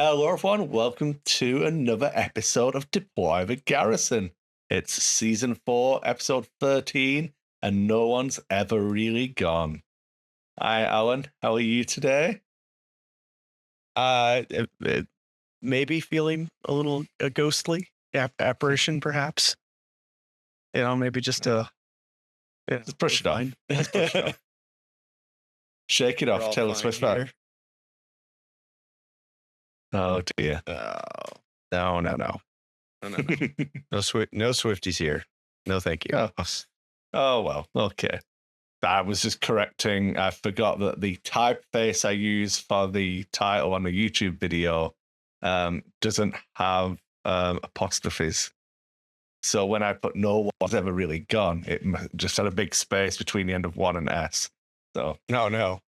Hello, everyone. Welcome to another episode of Deploy the Garrison. It's season 4, episode 13, and no one's ever really gone. Hi, Alan. How are you today? Uh, Maybe feeling a little ghostly apparition, perhaps. Maybe just Just brush it off. fine. Just brush it off. Shake it We're off. all Tell us fine what's that. here. Oh, dear. No. No Swifties here. No, thank you. Oh, well. Okay. I was just correcting. I forgot that the typeface I use for the title on the YouTube video doesn't have apostrophes. So when I put no one's ever really gone, it just had a big space between the end of one and S. So No.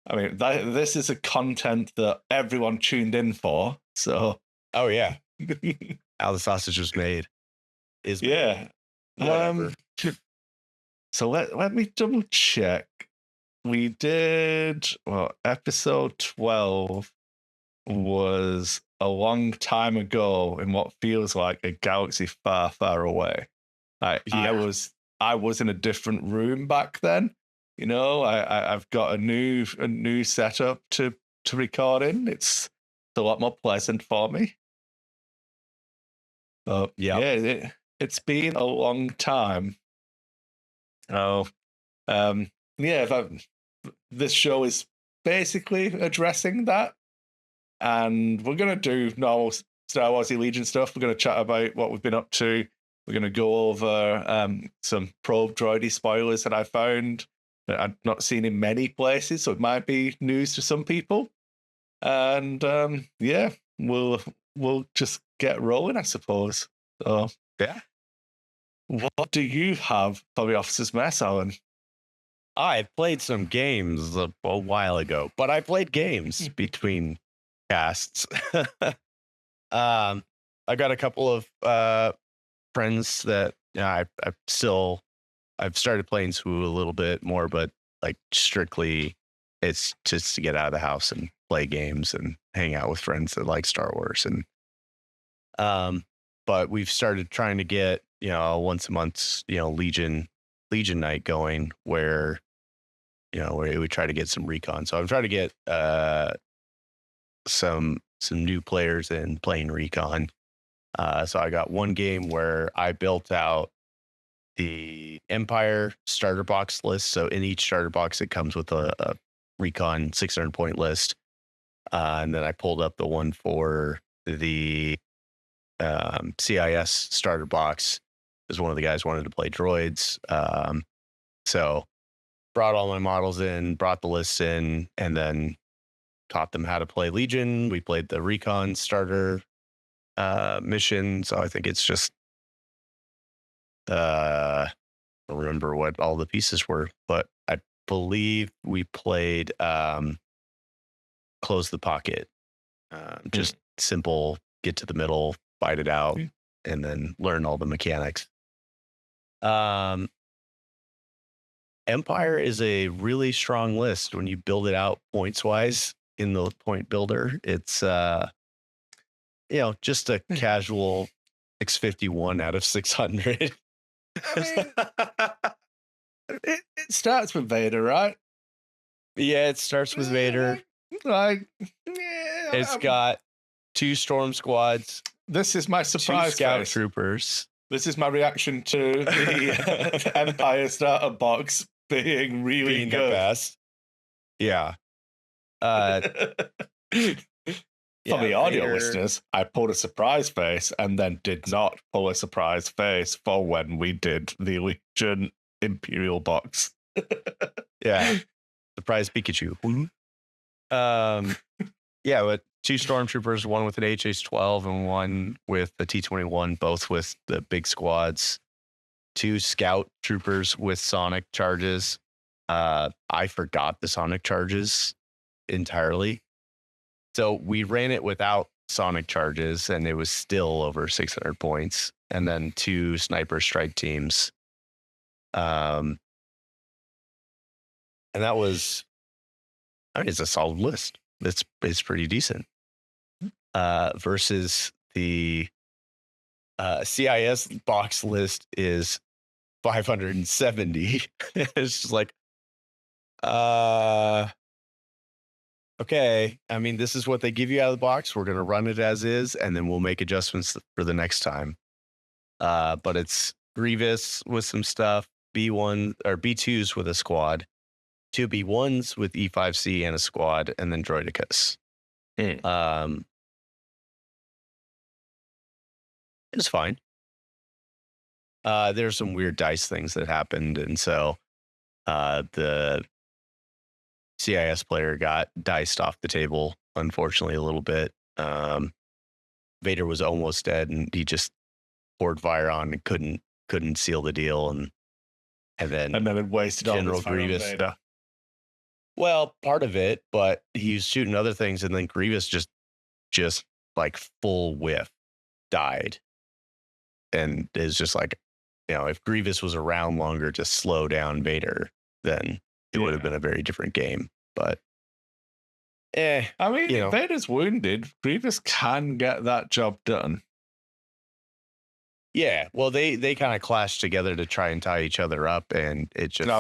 I mean, this is a content that everyone tuned in for. So Oh yeah. How the sausage was made is yeah. whatever. So let me double check. We did episode 12 was a long time ago in what feels like a galaxy far, far away. I was in a different room back then. I've got a new setup to record in. It's a lot more pleasant for me. But yeah, it's been a long time. Oh, this show is basically addressing that, and we're gonna do normal Star Wars Allegiance stuff. We're gonna chat about what we've been up to. We're gonna go over some probe droidy spoilers that I found that I've not seen in many places, so it might be news to some people. And we'll just get rolling, I suppose. So Yeah. what do you have for the Officer's Mess, Alan? I played some games a while ago, but I played games between casts. I got a couple of friends that I've started playing Swoo a little bit more, but like strictly it's just to get out of the house and play games and hang out with friends that like Star Wars. And but we've started trying to get once a month Legion night going where we try to get some recon. So I'm trying to get some new players in playing recon. So I got one game where I built out the Empire starter box list. So in each starter box, it comes with a recon 600 point list. And then I pulled up the one for the CIS starter box because one of the guys wanted to play droids. So brought all my models in, brought the lists in, and then taught them how to play Legion. We played the recon starter mission. So I think it's just I don't remember what all the pieces were, but I believe we played Close the Pocket. Just simple, get to the middle, fight it out, and then learn all the mechanics. Empire is a really strong list when you build it out points wise in the point builder. It's just a casual 651 out of 600. I mean, it starts with Vader, right? Yeah, it starts with Vader. It's got 2 storm squads. This is my surprise 2 scout face. troopers. This is my reaction to the Empire starter box being really Being good. the best. Yeah. For the audio listeners, I pulled a surprise face and then did not pull a surprise face for when we did the Legion Imperial box. Yeah. Surprise Pikachu. Yeah, but 2 stormtroopers, one with an HS-12 and one with a T-21, both with the big squads. 2 scout troopers with sonic charges. I forgot the sonic charges entirely. So we ran it without sonic charges, and it was still over 600 points. And then 2 sniper strike teams. And that was, it's a solid list. It's pretty decent. versus the CIS box list is 570. It's just like, okay. I mean, this is what they give you out of the box. We're going to run it as is, and then we'll make adjustments for the next time. But it's Grievous with some stuff, B1 or B2s with a squad, 2 B1s with E5C and a squad, and then Droidicus. It was fine. There's some weird dice things that happened, and so the CIS player got diced off the table, unfortunately, a little bit. Vader was almost dead, and he just poured fire on and couldn't seal the deal, and then it wasted all General his fire on Grievous. Vader. Well, part of it, but he was shooting other things, and then Grievous just like full whiff died, and is just like, if Grievous was around longer to slow down Vader, then it would have been a very different game. But I mean, if Vader's wounded, Grievous can get that job done. Yeah, well, they kind of clashed together to try and tie each other up, and it just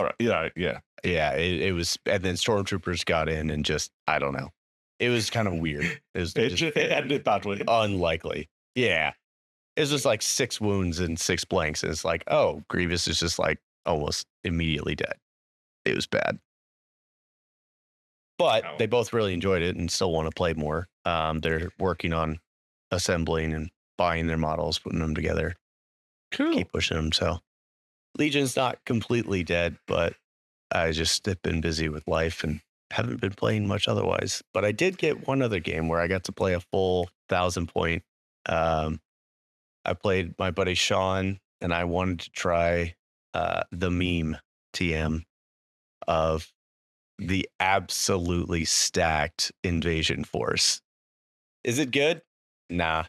it was, and then stormtroopers got in, and just, I don't know, it was kind of weird. It ended badly, unlikely. Yeah, it was just like 6 wounds and 6 blanks, and it's like, oh, Grievous is just like almost immediately dead. It was bad, but they both really enjoyed it and still want to play more. They're working on assembling and buying their models, putting them together. Cool. Keep pushing them. So Legion's not completely dead, but I just have been busy with life and haven't been playing much otherwise. But I did get one other game where I got to play a full 1,000 point. I played my buddy Sean, and I wanted to try the meme TM of the absolutely stacked invasion force. Is it good? Nah.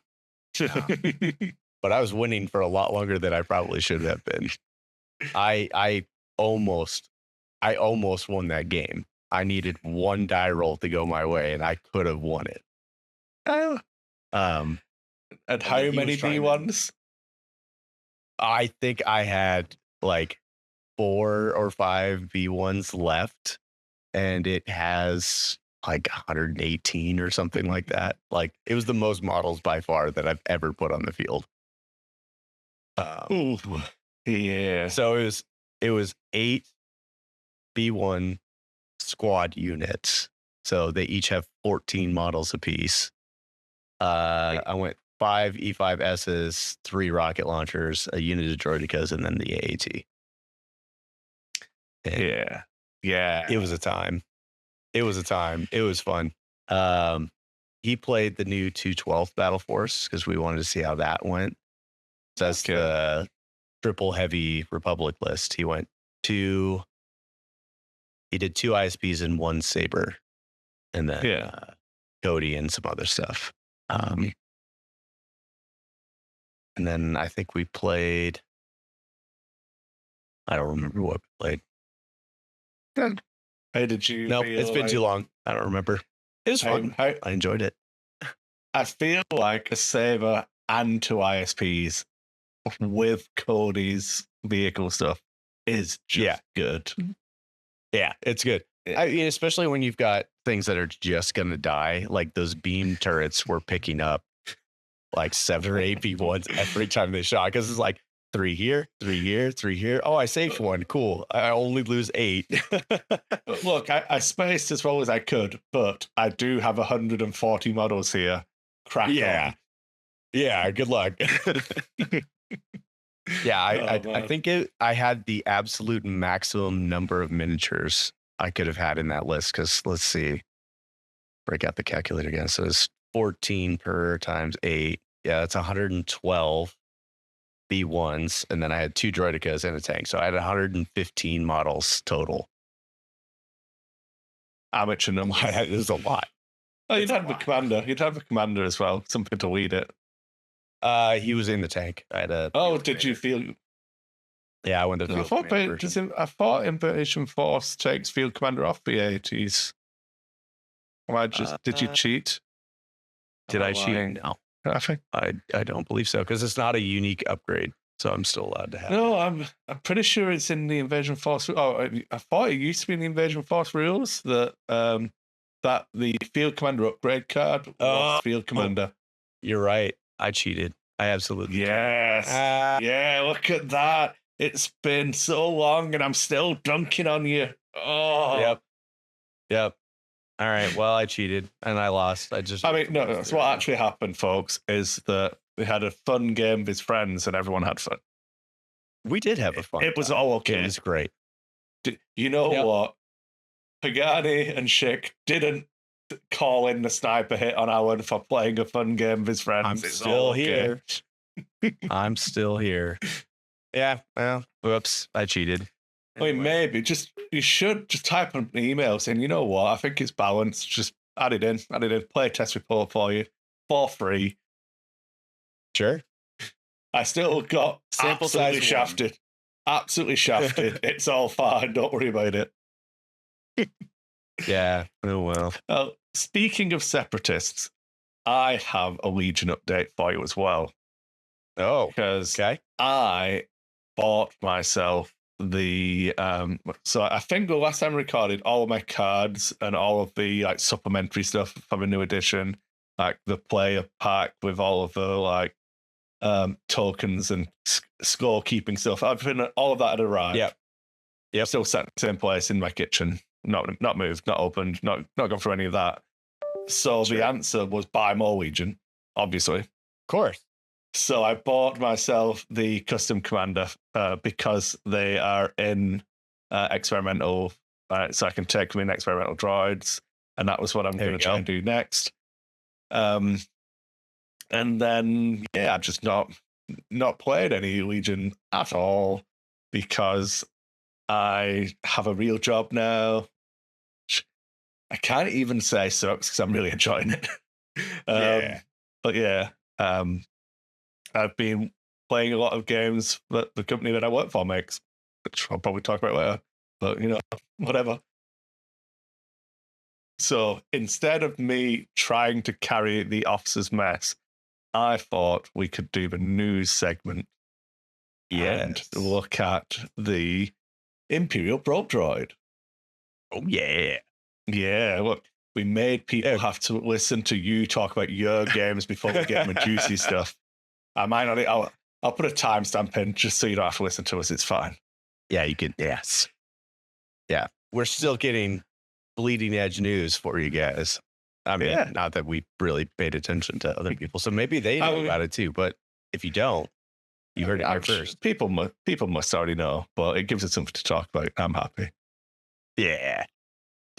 But I was winning for a lot longer than I probably should have been. I almost won that game. I needed one die roll to go my way, and I could have won it. And how many B1s? I think I had like 4 or 5 B1s left, and it has like 118 or something like that. Like, it was the most models by far that I've ever put on the field. Yeah. So it was 8 B1 squad units. So they each have 14 models apiece. I went 5 E5Ss, 3 rocket launchers, a unit of droidicas, and then the AAT. And yeah. It was a time. It was fun. He played the new 212th Battle Force because we wanted to see how that went. So that's the triple heavy Republic list. He did 2 ISPs and 1 Saber, and then Cody and some other stuff. And then I think we played, I don't remember what we played. How did you? Nope, it's been too long. I don't remember. It was fun. I enjoyed it. I feel like a Saber and 2 ISPs with Cody's vehicle stuff is just good. Yeah, it's good. I mean, especially when you've got things that are just going to die, like those beam turrets were picking up like 7 or 8 B1s every time they shot, because it's like 3 here, 3 here, 3 here. Oh, I saved 1. Cool. I only lose 8. Look, I spaced as well as I could, but I do have 140 models here. Crack on. Yeah, good luck. I think I had the absolute maximum number of miniatures I could have had in that list, because let's see, break out the calculator again. So it's 14 per times 8. Yeah, that's 112 B1s, and then I had 2 droidicas and a tank, so I had 115 models total. Amateur number. It was a lot. Oh, you'd have a commander. You'd have a commander as well. Something to lead it. He was in the tank. I had a. Oh, did you feel? Yeah, I went to. I thought Invasion Force takes field commander off the ATs. Did you cheat? Did I lying? cheat? No, I think. I don't believe so because it's not a unique upgrade, so I'm still allowed to have. No, I'm pretty sure it's in the Invasion Force. Oh, I thought it used to be in the Invasion Force rules that that the Field Commander upgrade card was Field Commander. You're right. I cheated. I absolutely yes. Yeah, look at that. It's been so long and I'm still dunking on you. Oh. Yep. All right. Well, I cheated and I lost. I mean, no, that's what actually happened, folks, is that we had a fun game with his friends and everyone had fun. We did have a fun It was all okay. It was great. You know what? Pagani and Schick didn't call in the sniper hit on Alan for playing a fun game with his friends. I'm still here. I'm still here. Yeah. Well, whoops. I cheated. Anyway. I mean, maybe you should just type an email saying, you know what? I think it's balanced. Just add it in. Play a test report for you for free. Sure. I still got sample size shafted. Absolutely shafted. It's all fine. Don't worry about it. Yeah. Oh, well. Speaking of separatists, I have a Legion update for you as well. Oh, because I bought myself the so I think the last time I recorded, all of my cards and all of the like supplementary stuff from a new edition, like the player pack with all of the like tokens and scorekeeping stuff. All of that had arrived. Yep. Still sat in the same place in my kitchen. Not moved, not opened, not gone through any of that. So the answer was buy more Legion, obviously. Of course. So I bought myself the custom commander because they are in experimental, so I can take them in experimental droids, and that was what I'm going to try and do next. And then I've just not played any Legion at all because I have a real job now. I can't even say sucks because I'm really enjoying it. But yeah, I've been playing a lot of games that the company that I work for makes, which I'll probably talk about later. But whatever. So instead of me trying to carry the officer's mess, I thought we could do the news segment and look at the Imperial Probe Droid. Oh, yeah. Yeah, look, we made people have to listen to you talk about your games before we get my juicy stuff. I might not, I'll put a timestamp in just so you don't have to listen to us. It's fine. Yeah, you can. Yes. Yeah, we're still getting bleeding edge news for you guys. I mean, not that we really paid attention to other people, so maybe they know about it too. But if you don't, you heard it here first. People must already know, but it gives us something to talk about. I'm happy. Yeah.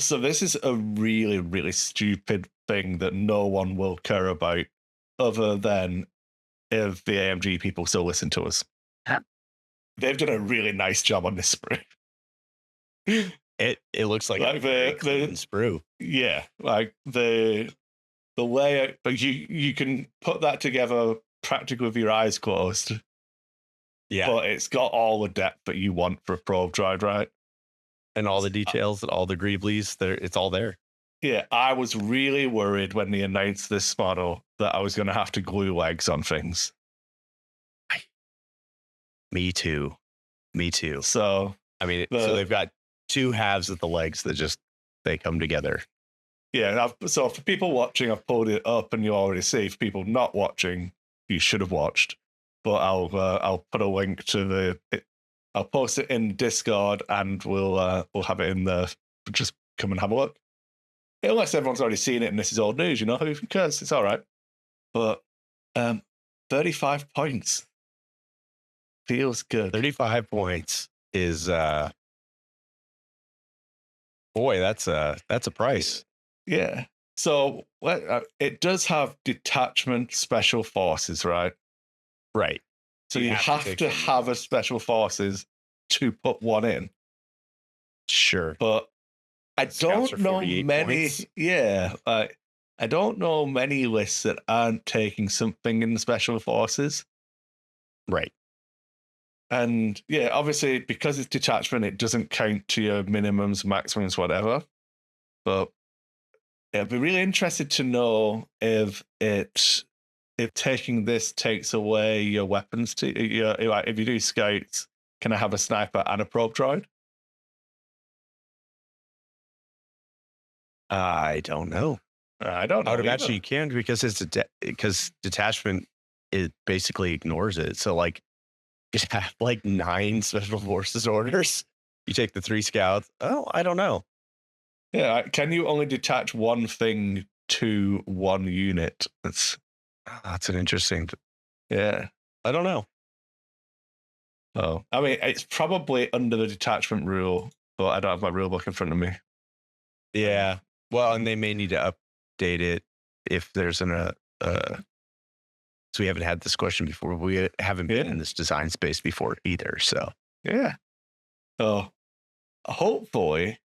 So this is a really, really stupid thing that no one will care about other than if the AMG people still listen to us. They've done a really nice job on this sprue. It looks like a sprue. Yeah, like the layout, but you can put that together practically with your eyes closed. Yeah. But it's got all the depth that you want for a probe droid, right? And all the details and all the greeblies, it's all there. Yeah, I was really worried when they announced this model that I was going to have to glue legs on things. Me too. So, I mean, so they've got two halves of the legs that they come together. Yeah, so for people watching, I've pulled it up and you already see. For people not watching, you should have watched. But I'll put a link to I'll post it in Discord and we'll have it in there. Just come and have a look. Unless everyone's already seen it and this is old news, who cares? It's all right. But 35 points feels good. 35 points is boy, that's a price. Yeah. So it does have detachment special forces, right? Right. So you have to have a special forces to put one in. Sure. But I don't know many. Points. Yeah. I don't know many lists that aren't taking something in the special forces. Right. And yeah, obviously, because it's detachment, it doesn't count to your minimums, maximums, whatever. But I'd be really interested to know if taking this takes away your weapons. Like if you do scouts, can I have a sniper and a probe droid? I don't know. I don't know. I would either. imagine you can because because detachment, it basically ignores it. So like you have like 9 special forces orders. You take the 3 scouts. Oh, I don't know. Yeah, can you only detach one thing to one unit? That's an interesting. Yeah, I don't know. Oh, I mean, it's probably under the detachment rule, but I don't have my rule book in front of me. Yeah. Well, and they may need to update it if there's so we haven't had this question before. We haven't been in this design space before either. So yeah. So hopefully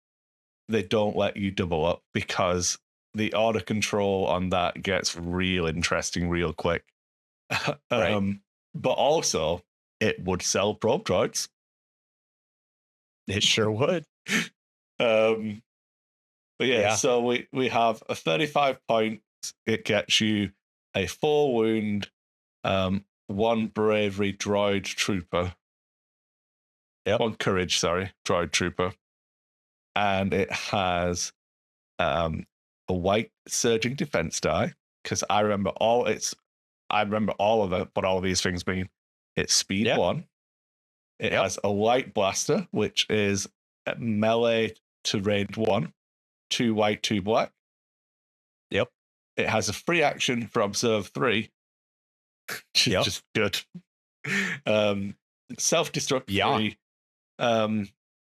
they don't let you double up, because the order control on that gets real interesting real quick. Right. But also it would sell probe droids. It sure would. But yeah, so we have a 35 points. It gets you a 4 wound, 1 bravery droid trooper. Yep. 1 courage, droid trooper. And it has a white surging defense die, because I remember all of it, what all of these things mean. It's speed 1. It has a light blaster, which is melee to range 1, 2 white, 2 black. Yep. It has a free action for observe 3, which is just good. Self-destruct 3.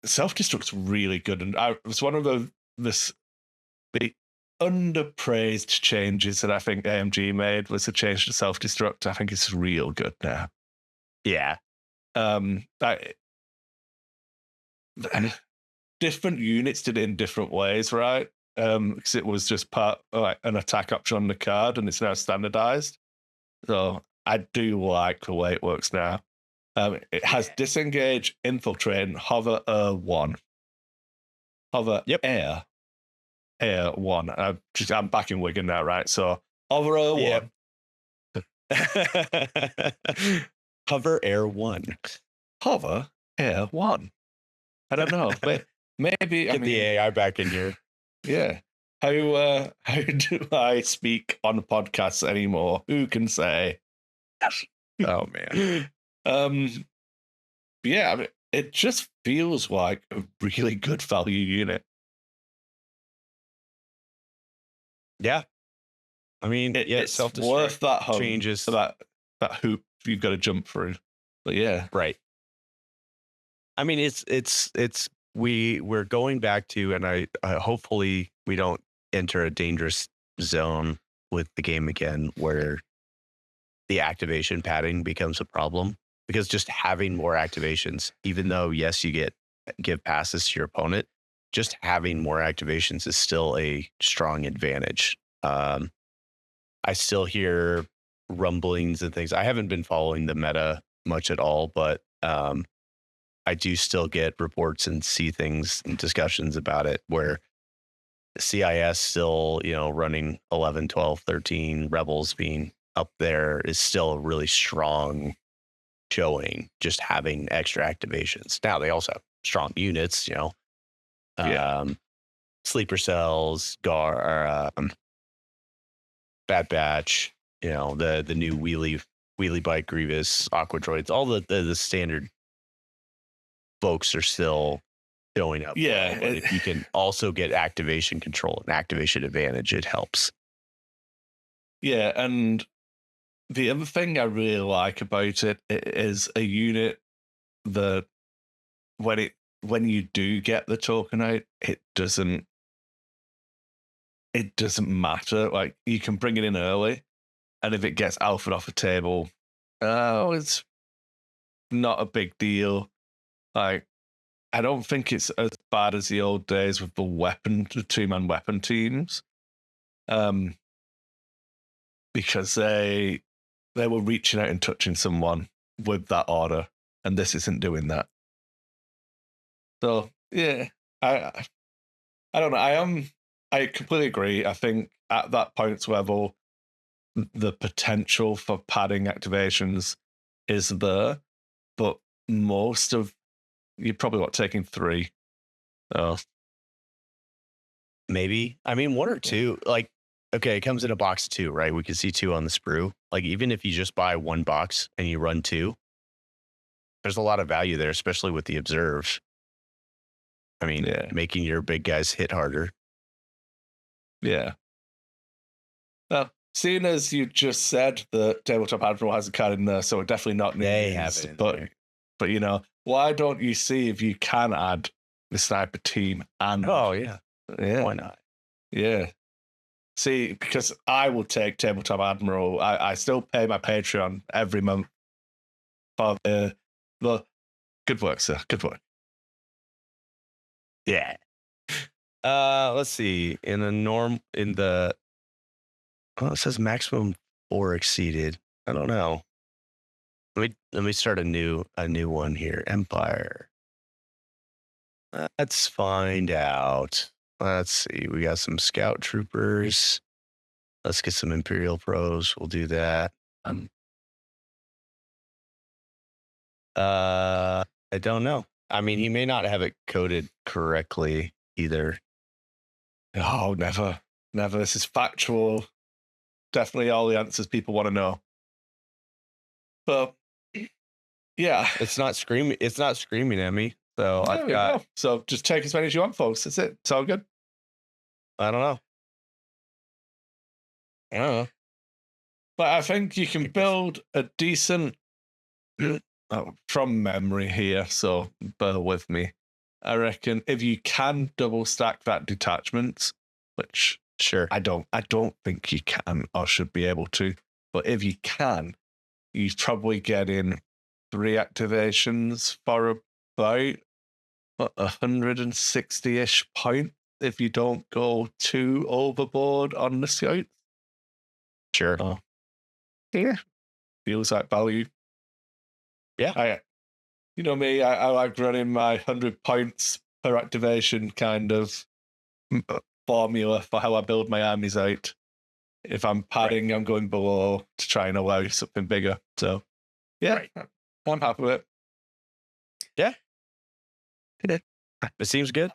Self-destruct's really good, and it was one of the underpraised changes that I think AMG made, was the change to self-destruct. I think it's real good now. Yeah. Different units did it in different ways, right? Because it was just part like an attack option on the card, and it's now standardized. So I do like the way it works now. It has disengage, infiltrate, and hover 1. Hover air 1. I'm back in Wigan now, right? So hover 1. Hover air 1. Hover air 1. I don't know. Maybe get the AI back in here. Yeah. How do I speak on podcasts anymore? Who can say? Oh man. Yeah, I mean, it just feels like a really good value unit. Yeah. I mean, it's worth that changes, that hoop you've got to jump through. But yeah, right. I mean, we're going back to, and I hopefully we don't enter a dangerous zone with the game again, where the activation padding becomes a problem, because just having more activations, even though yes, you give passes to your opponent, just having more activations is still a strong advantage. I still hear rumblings and things. I haven't been following the meta much at all, but I do still get reports and see things and discussions about it, where CIS still, running 11, 12, 13, Rebels being up there is still a really strong showing, just having extra activations. Now they also have strong units, sleeper cells, Bad Batch, the new wheelie bike Grievous, Aqua Droids, all the standard folks are still showing up. Yeah, but if you can also get activation control and activation advantage, it helps. Yeah, and the other thing I really like about it is a unit that when you do get the token out, it doesn't matter. Like, you can bring it in early, and if it gets alpha off the table, it's not a big deal. Like, I don't think it's as bad as the old days with the 2-man weapon teams. Because they were reaching out and touching someone with that order, and this isn't doing that. So yeah, I don't know. I completely agree. I think at that points level, the potential for padding activations is there, but most of you're probably taking 3. Oh, maybe. I mean, 1 or 2. Like, okay, it comes in a box of 2, right? We can see 2 on the sprue. Like, even if you just buy 1 box and you run 2, there's a lot of value there, especially with the observe. I mean, making your big guys hit harder. Yeah. Well, seeing as you just said that Tabletop Admiral has a card in there, so we're definitely not needing They have it in there. But you know, why don't you see if you can add the sniper team and yeah. Why not? Yeah. See, because I will take Tabletop Admiral. I still pay my Patreon every month for the good work, sir. Good work. Yeah. Let's see. In the it says maximum 4 exceeded. I don't know. Let me start a new one here. Empire. Let's find out. Let's see. We got some scout troopers. Let's get some Imperial pros. We'll do that. I don't know. I mean, he may not have it coded correctly either. Oh, never. This is factual. Definitely all the answers people want to know. But yeah, it's not screaming at me. So I've got. So just take as many as you want, folks. That's it. It's all good. I don't know. But I think you can build a decent from memory here, so bear with me. I reckon if you can double stack that detachment, which sure I don't think you can or should be able to, but if you can, you probably get in 3 activations for about 160-ish points if you don't go too overboard on the scouts. Sure. Yeah. Feels like value. Yeah. You know me, I like running my 100 points per activation kind of formula for how I build my armies out. If I'm padding, I'm going below to try and allow something bigger. So, yeah, I'm happy with it. Yeah. It seems good.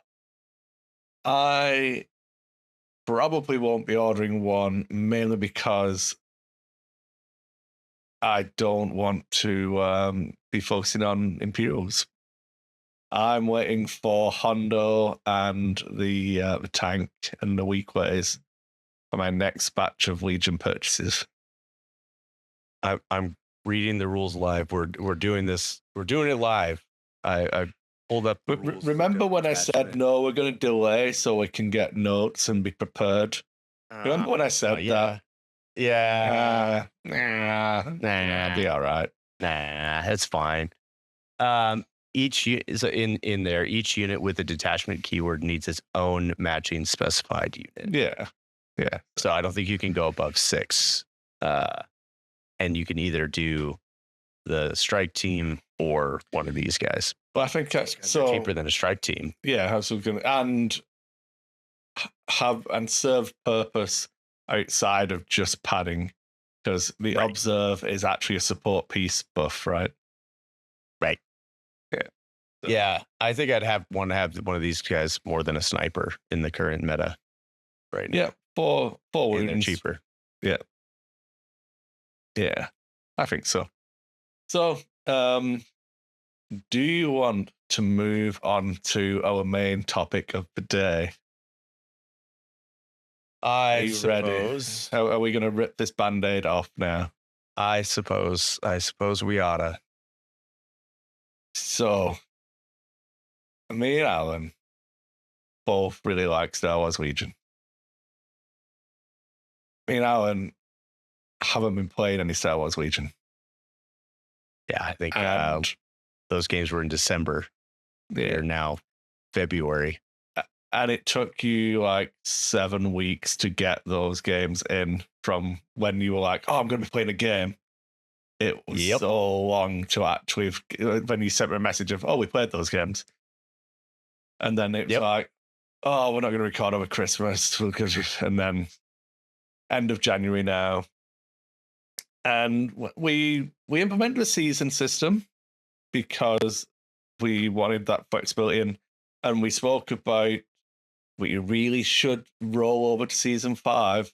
I probably won't be ordering one, mainly because I don't want to be focusing on Imperials. I'm waiting for Hondo and the tank and the weak ways for my next batch of Legion purchases. I'm reading the rules live. We're doing this. We're doing it live. I pulled up. Remember when I said no? We're going to delay so we can get notes and be prepared. Remember when I said that? Yeah. Nah, be all right. Nah, that's fine. Each in there, each unit with a detachment keyword needs its own matching specified unit. Yeah. So I don't think you can go above 6. And you can either do the strike team or one of these guys. But I think that's so cheaper than a strike team. Yeah, and serve purpose outside of just padding, because the observe is actually a support piece buff, right? Right. Yeah. So. Yeah, I think I'd want to have one of these guys more than a sniper in the current meta. Right. Yeah, four wounds. They're cheaper. Yeah. Yeah, I think so. So, do you want to move on to our main topic of the day? I suppose. How are we going to rip this Band-Aid off now? I suppose we oughta. So, me and Alan both really like Star Wars Legion. Me and Alan haven't been playing any Star Wars Legion. Yeah, I think those games were in December. They're now February. And it took you like 7 weeks to get those games in from when you were like, oh, I'm going to be playing a game. It was so long to actually, when you sent me a message of, oh, we played those games. And then it was like, oh, we're not going to record over Christmas, and then end of January now. And we implemented a season system because we wanted that flexibility, and we spoke about we really should roll over to season 5.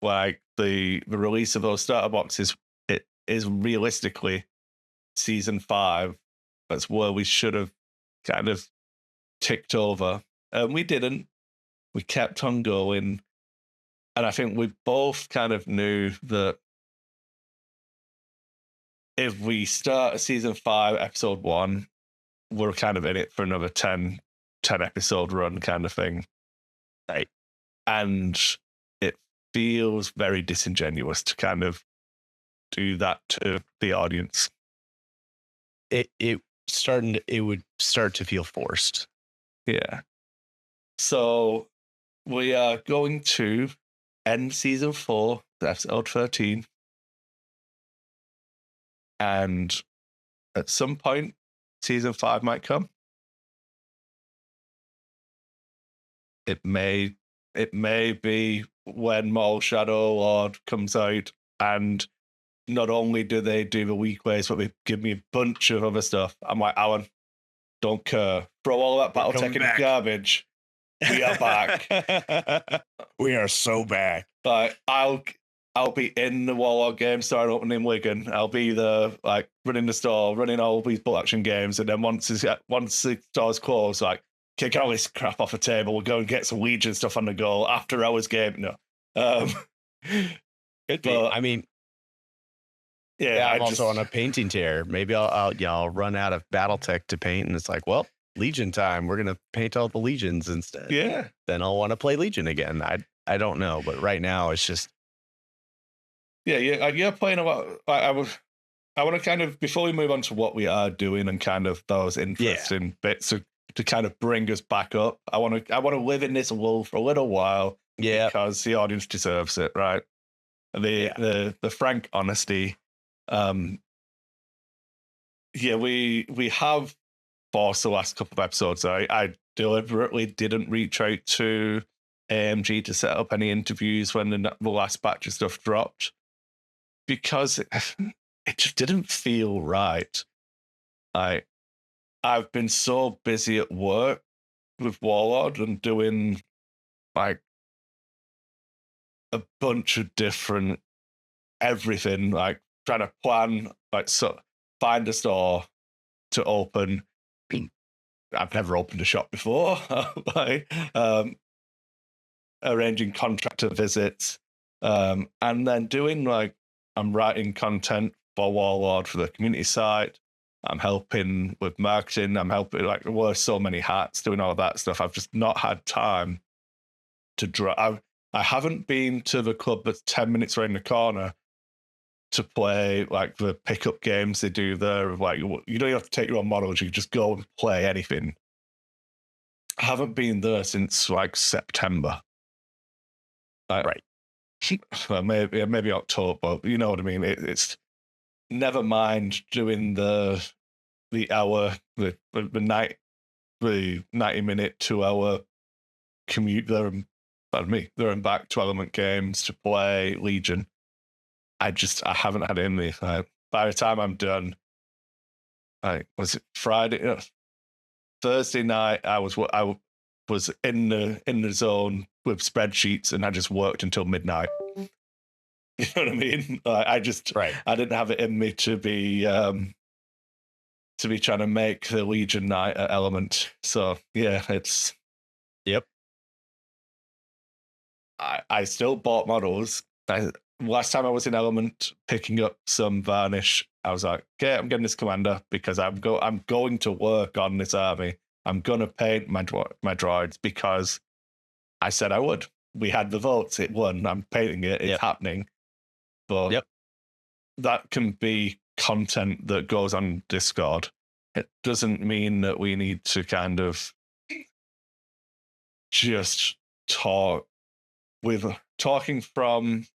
Like the release of those starter boxes, it is realistically season 5. That's where we should have kind of ticked over. And we didn't. We kept on going. And I think we both kind of knew that if we start season 5, episode 1, we're kind of in it for another 10 episode run kind of thing. Right. And it feels very disingenuous to kind of do that to the audience. It would start to feel forced. Yeah. So we are going to end season 4, episode 13. And at some point, season 5 might come. It may be when Mortal Shadow Lord comes out, and not only do they do the weeklies, but they give me a bunch of other stuff. I'm like, Alan, don't care. Throw all that BattleTech in garbage. We are back. We are so back. But I'll be in the Warlord game starting opening in Wigan. I'll be there, like running the store, running all these bolt action games, and then once the store's closed, like kick all this crap off the table. We'll go and get some Legion stuff on the go after hours game. No, could be. I mean, yeah, I'm also on a painting tear. Maybe I'll run out of BattleTech to paint, and it's like, well, Legion time. We're gonna paint all the Legions instead. Yeah. Then I'll want to play Legion again. I don't know, but right now it's just. Yeah, you're playing a lot. I want to kind of, before we move on to what we are doing and kind of those interesting bits to kind of bring us back up. I want to live in this world for a little while. Yeah, because the audience deserves it, right? The frank honesty. We have forced the last couple of episodes. I deliberately didn't reach out to AMG to set up any interviews when the last batch of stuff dropped, because it just didn't feel right. I've been so busy at work with Warlord and doing like a bunch of different everything, like trying to plan, like find a store to open. I've never opened a shop before. Like, arranging contractor visits, and then doing like I'm writing content for Warlord for the community site. I'm helping with marketing. I'm helping, like, wear so many hats, doing all of that stuff. I've just not had time to drive. I haven't been to the club that's 10 minutes around the corner to play like the pickup games they do there. Like, you don't have to take your own models. You just go and play anything. I haven't been there since like September. Right. Well, maybe October. You know what I mean? It's never mind doing the hour, the 90-minute 2-hour commute there and back to Element Games to play Legion. I haven't had it in me. By the time I'm done, was it Friday? Thursday night, I was in the zone with spreadsheets, and I just worked until midnight. You know what I mean? I didn't have it in me to be trying to make the Legion night at Element. So yeah, it's. Yep. I still bought models. Last time I was in Element picking up some varnish, I was like, okay, I'm getting this commander because I'm going to work on this army. I'm gonna paint my droids because I said I would. We had the votes. It won. I'm painting it. It's happening. But that can be content that goes on Discord. It doesn't mean that we need to kind of just talking from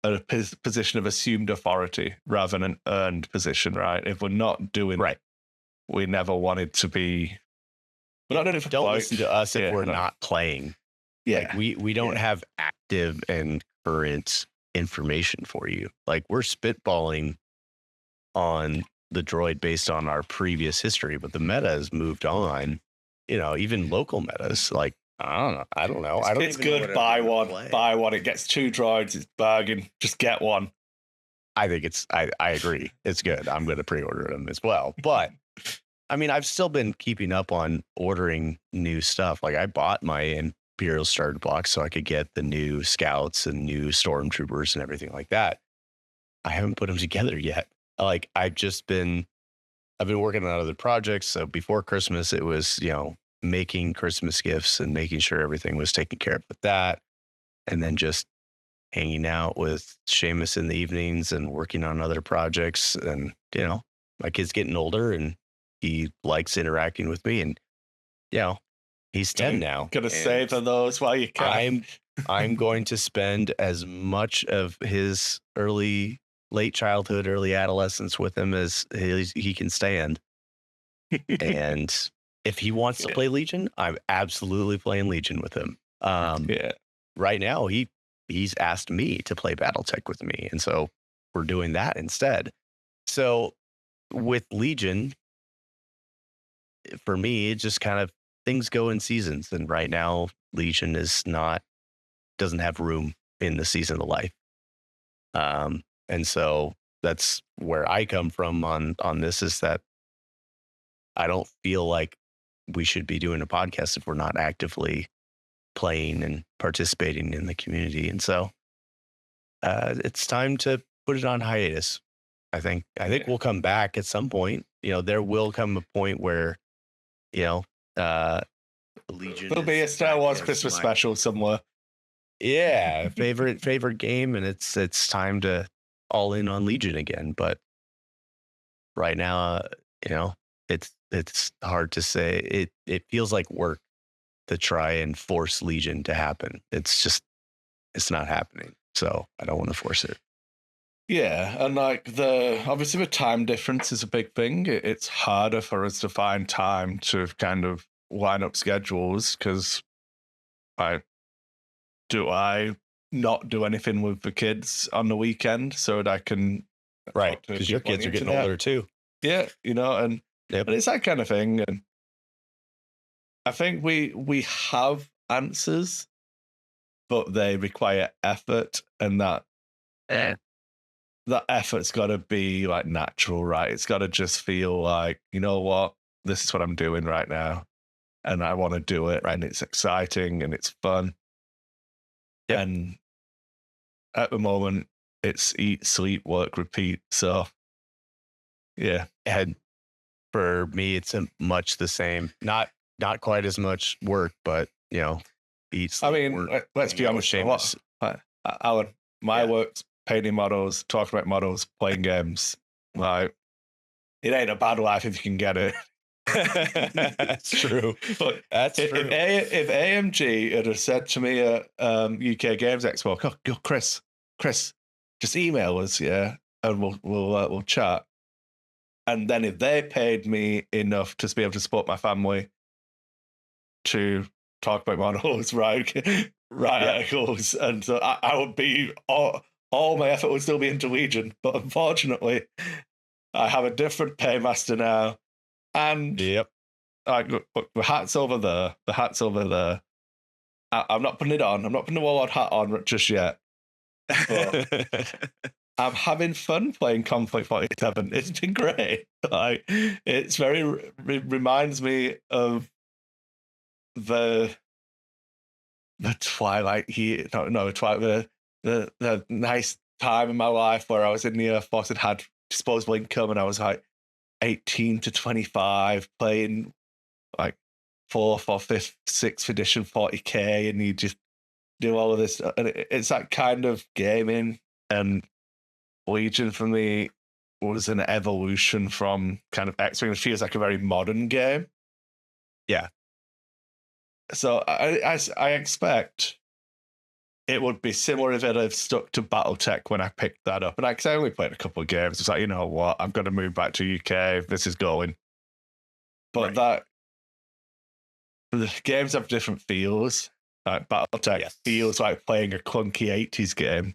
a position of assumed authority rather than an earned position, right? If we're not doing right, we never wanted to be We're not doing it for Don't points. listen to us Yeah, if we're no. not playing. Yeah. Like we don't Yeah. have active and current information for you. Like we're spitballing on the droid based on our previous history, but the meta has moved on. You know, even local metas. Like I don't know. I don't It's even know good. what Buy I'm gonna one. play. Buy one. It gets 2 droids. It's bargain. Just get one. I think it's. I agree. It's good. I'm going to pre-order them as well. But I mean, I've still been keeping up on ordering new stuff. Like I bought my Imperial starter box so I could get the new scouts and new stormtroopers and everything like that. I haven't put them together yet. Like I've been working on other projects. So before Christmas, it was, making Christmas gifts and making sure everything was taken care of with that. And then just hanging out with Seamus in the evenings and working on other projects. And, my kid's getting older and he likes interacting with me. And, he's 10 now. Gonna savor those while you can. I'm going to spend as much of his late childhood, early adolescence with him as he can stand. And if he wants to play Legion, I'm absolutely playing Legion with him. Right now, he's asked me to play BattleTech with me. And so we're doing that instead. So with Legion, for me, it just kind of things go in seasons. And right now, Legion doesn't have room in the season of life. And so that's where I come from on this, is that I don't feel like we should be doing a podcast if we're not actively playing and participating in the community. And so it's time to put it on hiatus. I think we'll come back at some point. There will come a point where, Legion. There'll be a Star Wars Christmas special somewhere. Yeah, favorite game, and it's time to all in on Legion again. But right now, it's hard to say. It feels like work to try and force Legion to happen. It's not happening. So I don't want to force it. Yeah, and obviously the time difference is a big thing. It's harder for us to find time to kind of line up schedules, because I not do anything with the kids on the weekend so that I can because your kids are getting older too. Yeah, and it's that kind of thing. And I think we have answers, but they require effort, and that effort's got to be like natural, right? It's got to just feel like, you know what, this is what I'm doing right now, and I want to do it, and it's exciting and it's fun. Yep. And at the moment, it's eat, sleep, work, repeat. So, yeah. And for me, it's much the same. Not quite as much work, but eat, sleep, work. Let's be honest. Seamus. Alan, my work's painting models, talking about models, playing games. Like, it ain't a bad life if you can get it. That's true. But that's true. If AMG had have said to me at UK Games Expo, "Oh, Kris, just email us, yeah, and we'll chat." And then if they paid me enough to be able to support my family to talk about models, write articles, and so I would be all my effort would still be into Legion. But unfortunately, I have a different paymaster now. And look, the hat's over there. The hat's over there. I'm not putting it on. I'm not putting the Warlord hat on just yet. But I'm having fun playing Conflict 47. It's been great. Like, it's very reminds me of the Twilight here. No, Twilight. The nice time in my life where I was in the Air Force and had disposable income, and I was like 18 to 25 playing like 4th or 5th, 6th edition 40k, and you just do all of this. And it's that kind of gaming. And Legion for me was an evolution from kind of X-Wing. It feels like a very modern game. Yeah. So I expect it would be similar if it had stuck to BattleTech when I picked that up. And I only played a couple of games. It's like, you know what, I'm going to move back to UK. This is going. But that the games have different feels. Like BattleTech feels like playing a clunky 80s game.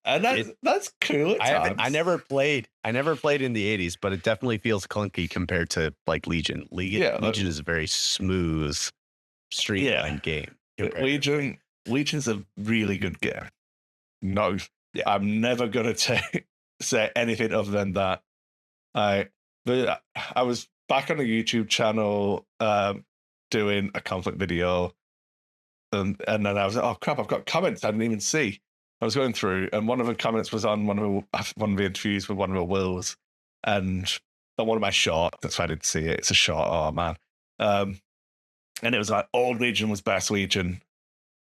That's cool at times. I never played in the 80s, but it definitely feels clunky compared to like Legion. Legion is a very smooth, streamlined game. Legion's a really good game. No, I'm never gonna say anything other than that. I was back on the YouTube channel doing a conflict video, and then I was like, oh crap, I've got comments I didn't even see. I was going through, and one of the comments was on one of the interviews with one of the Wills, and on one of my shorts. That's why I didn't see it. It's a short. Oh man, and it was like old Legion was best Legion,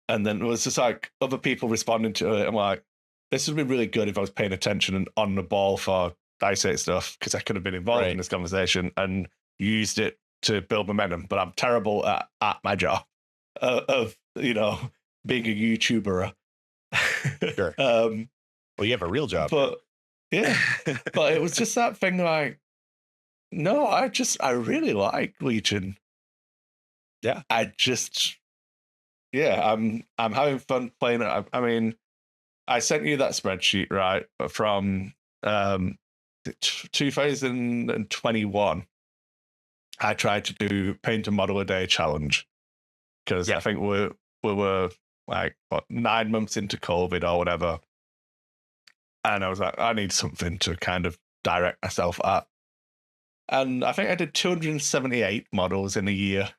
and then it was just like other people responding to it. I'm like, this would be really good if I was paying attention and on the ball for Dice 8 stuff, because I could have been involved in this conversation and used it to build momentum. But I'm terrible at my job of being a YouTuber. Sure. Well, you have a real job. But but it was just that thing like, no, I really like Legion. Yeah. I'm having fun playing it. I mean, I sent you that spreadsheet, right, from 2021. I tried to do paint a model a day challenge because I think we were like 9 months into COVID or whatever, and I was like, I need something to kind of direct myself at, and I think I did 278 models in a year,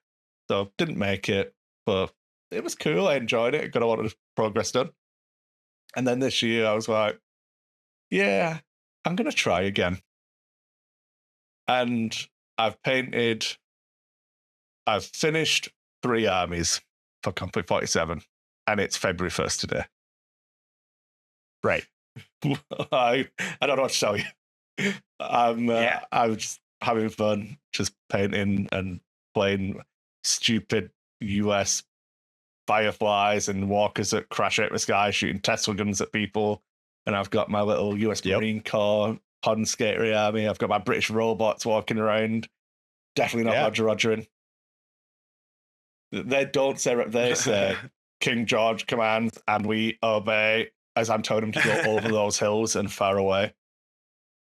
so didn't make it, but it was cool. I enjoyed it. Got a lot of progress done, and then this year I was like, yeah, I'm gonna try again, and I've finished 3 armies for Conflict 47. And it's February 1st today. Right. I don't know what to tell you. I was just having fun, just painting and playing stupid US fireflies and walkers that crash out the sky, shooting Tesla guns at people. And I've got my little US Marine Corps pond skater army. I've got my British robots walking around. Definitely not Rogering. They don't say, they say King George commands and we obey, as I'm telling him to go over those hills and far away.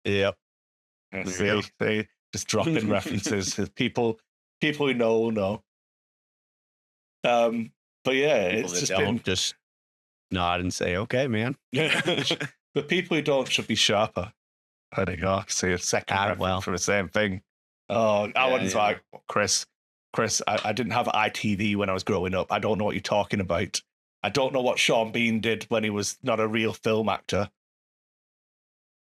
Yep. See, just dropping references. People who know. But yeah, it's just just nod and say, "Okay, man." The people who don't should be sharper. There you go. See a second reference for the same thing. Oh, Alan's like, Kris, I didn't have ITV when I was growing up. I don't know what you're talking about. I don't know what Sean Bean did when he was not a real film actor.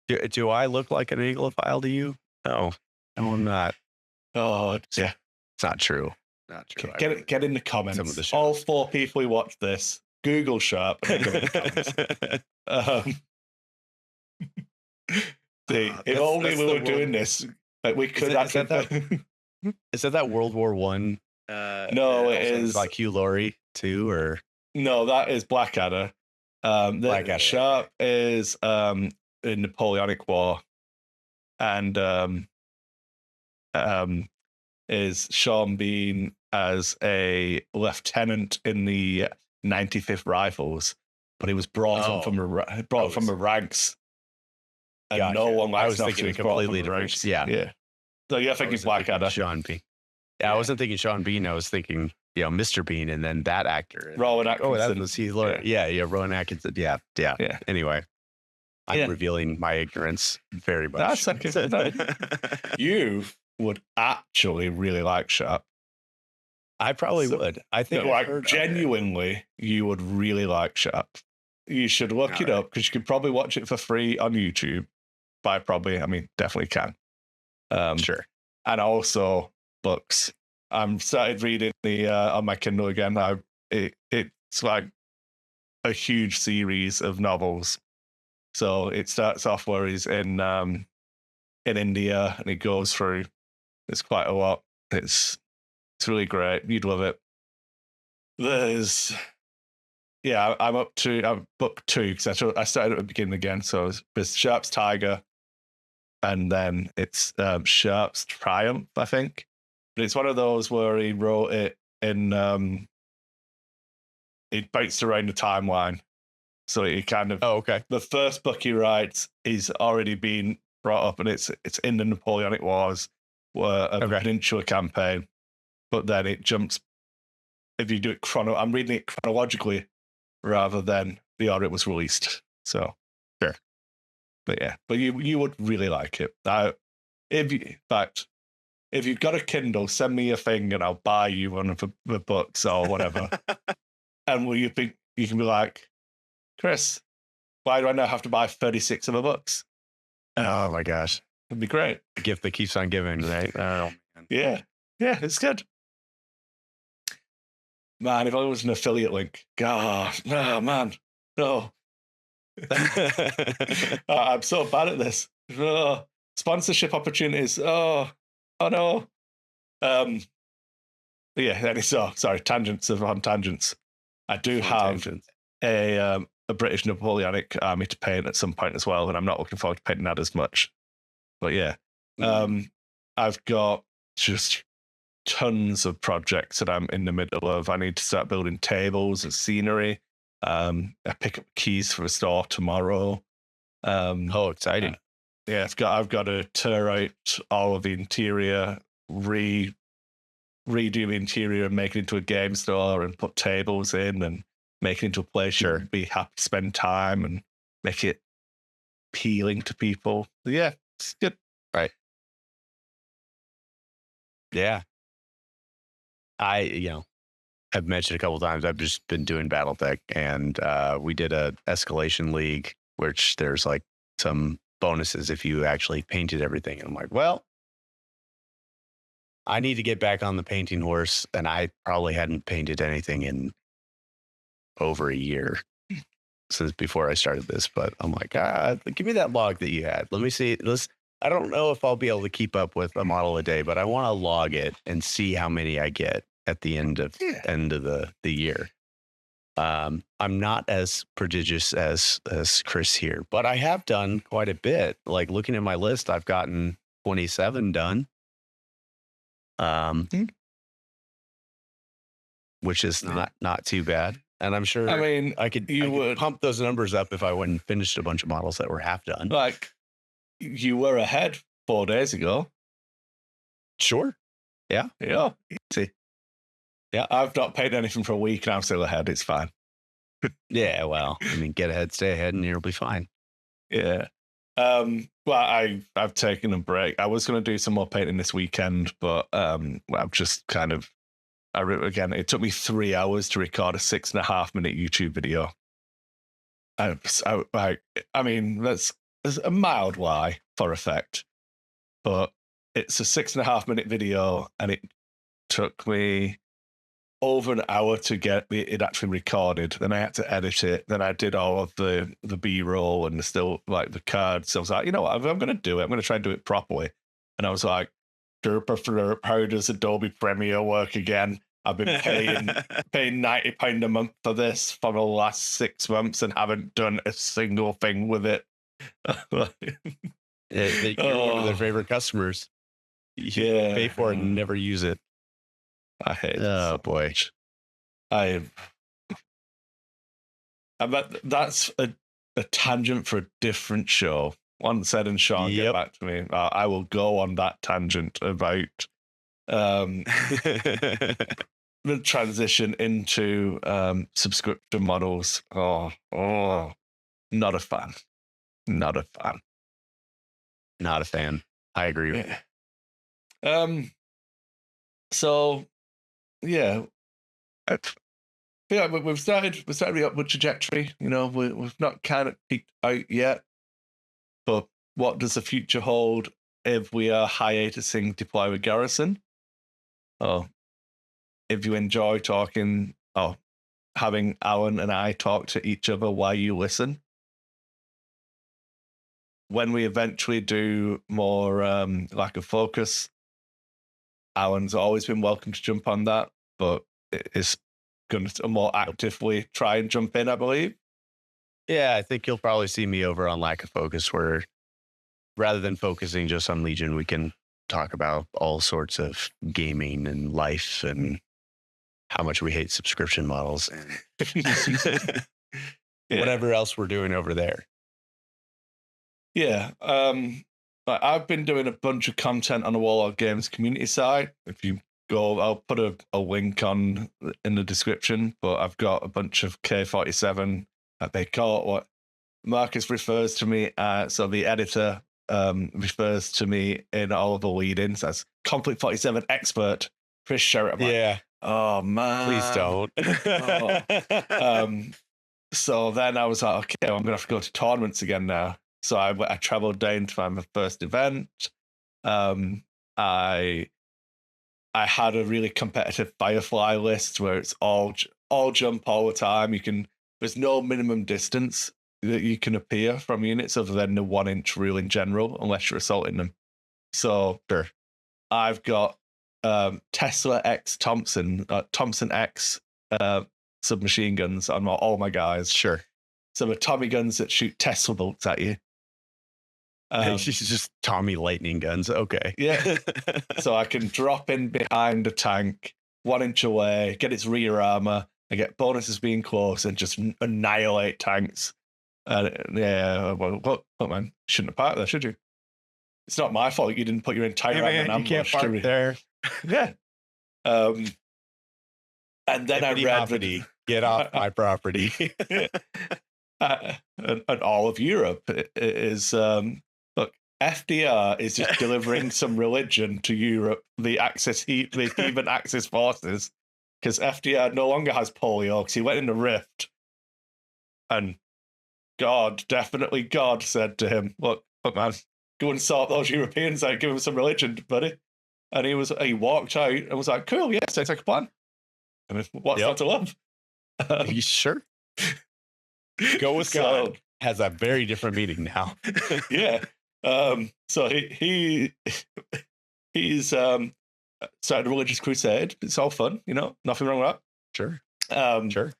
Do I look like an Anglophile to you? No, I'm not. Oh, yeah. It's not true. Not true. Get in the comments. Some of the all 4 people who watch this, Google Sharp. And go in the comments. If only we were doing this, like we could actually. Is that World War One? No, it is like Hugh Laurie too, or no, that is Blackadder. Blackadder. Sharp is in Napoleonic War, and is Sean Bean as a lieutenant in the 95th Rifles, but he was brought from the ranks, and no one likes. I was thinking completely different. Yeah. So you're thinking Blackadder. Sean Bean. Yeah, I wasn't thinking Sean Bean. I was thinking, Mr. Bean, and then that actor. Rowan Atkinson. Oh, that was he. Yeah, Rowan Atkinson. Yeah. Anyway, I'm revealing my ignorance very much. That's okay. You would actually really like Sharp. I probably would. I think genuinely, you would really like Sharp. You should look it up because you could probably watch it for free on YouTube. Definitely can. Sure. And also books. I'm started reading the on my Kindle again. It's like a huge series of novels. So it starts off where he's in India and he goes through. It's quite a lot. It's really great. You'd love it. I'm up to book 2 because I started at the beginning again. So there's Sharp's Tiger, and then it's Sharp's Triumph, I think. But it's one of those where he wrote it in it bounced around the timeline. So he kind of the first book he writes is already been brought up, and it's in the Napoleonic Wars, the Peninsula campaign. But then it jumps. If you do it I'm reading it chronologically rather than the order it was released. So sure. But yeah, but you would really like it. In fact, if you've got a Kindle, send me a thing and I'll buy you one of the books or whatever. And will you think you can be like, Kris, why do I now have to buy 36 of the books? Oh my gosh. It'd be great. A gift that keeps on giving, right? Oh, man. Yeah. Yeah, it's good. Man, if I was an affiliate link, God, no, man, no. I'm so bad at this. Oh, sponsorship opportunities. Oh no. Yeah. Sorry. Tangents on tangents. I do have a British Napoleonic army to paint at some point as well, and I'm not looking forward to painting that as much. But yeah, I've got just tons of projects that I'm in the middle of. I need to start building tables and scenery. I pick up keys for a store tomorrow. Exciting! Yeah, I've got to tear out all of the interior, redo the interior, and make it into a game store, and put tables in, and make it into a place you can be happy to spend time, and make it appealing to people. Yeah, it's good. Right. Yeah. I've mentioned a couple of times, I've just been doing BattleTech, and we did a escalation league, which there's like some bonuses if you actually painted everything. And I'm like, well, I need to get back on the painting horse, and I probably hadn't painted anything in over a year since before I started this. But I'm like, give me that log that you had. Let me see. I don't know if I'll be able to keep up with a model a day, but I want to log it and see how many I get at the end of the year. I'm not as prodigious as Kris here, but I have done quite a bit. Like looking at my list, I've gotten 27 done. Which is not too bad. And I'm sure I could pump those numbers up if I went and finished a bunch of models that were half done. Like you were ahead 4 days ago. Sure. Yeah. Yeah. Easy. Yeah. I've not paid anything for a week and I'm still ahead. It's fine. Yeah. Well, get ahead, stay ahead, and you'll be fine. Yeah. Well, I've taken a break. I was going to do some more painting this weekend, but I've just kind of, it took me 3 hours to record a 6.5 minute YouTube video. That's a mild lie for effect, but it's a 6.5 minute video, and it took me over an hour to get it actually recorded. Then I had to edit it. Then I did all of the B-roll and still like the cards. So I was like, you know what? I'm going to do it. I'm going to try and do it properly. And I was like, derp, how does Adobe Premiere work again? I've been paying £90 a month for this for the last 6 months and haven't done a single thing with it. You're one of their favorite customers. You pay for it and never use it. I hate it. Oh boy. That's a tangent for a different show. Once said and Sean, get back to me. I will go on that tangent about the transition into subscription models. Oh, not a fan. Not a fan. Not a fan. I agree with you. So yeah, we've started the upward trajectory. We've not kind of peaked out yet, but what does the future hold if we are hiatusing Deploy the Garrison? Oh, if you enjoy talking, having Alan and I talk to each other while you listen. When we eventually do more lack of focus, Alan's always been welcome to jump on that, but it's going to more actively try and jump in, I believe. Yeah, I think you'll probably see me over on Lack of Focus, where rather than focusing just on Legion, we can talk about all sorts of gaming and life and how much we hate subscription models and whatever else we're doing over there. Yeah. I've been doing a bunch of content on the Warlord Games community site. If you go, I'll put a link on in the description, but I've got a bunch of K47, they call it what Marcus refers to me, so the editor refers to me in all of the lead-ins as Conflict 47 expert, Chris Sherritt. Yeah. Oh, man. Please don't. So then I was like, okay, I'm going to have to go to tournaments again now. So I traveled down to my first event. I had a really competitive Firefly list where it's all jump all the time. There's no minimum distance that you can appear from units other than the 1-inch rule in general, unless you're assaulting them. So sure. I've got Tesla X Thompson X submachine guns on all my guys. Sure. So the Tommy guns that shoot Tesla bolts at you. She's just Tommy lightning guns. Okay. Yeah. So I can drop in behind a tank 1 inch away, get its rear armor, and get bonuses being close and just annihilate tanks. Well, man, shouldn't have parked there, should you? It's not my fault you didn't put your entire armor in ambush. You can't park there. Yeah. And then I read get off my property. And all of Europe is look, FDR is just delivering some religion to Europe, the even Axis forces, because FDR no longer has polio because he went in the rift, and definitely God said to him, look man, go and sort those Europeans out, give them some religion, buddy. And he walked out and was like, cool, yes, sounds like a plan. I mean, what's not to love? You sure? Go with God has a very different meaning now. Yeah. So he's started a religious crusade. It's all fun, nothing wrong with that. Sure. Sure.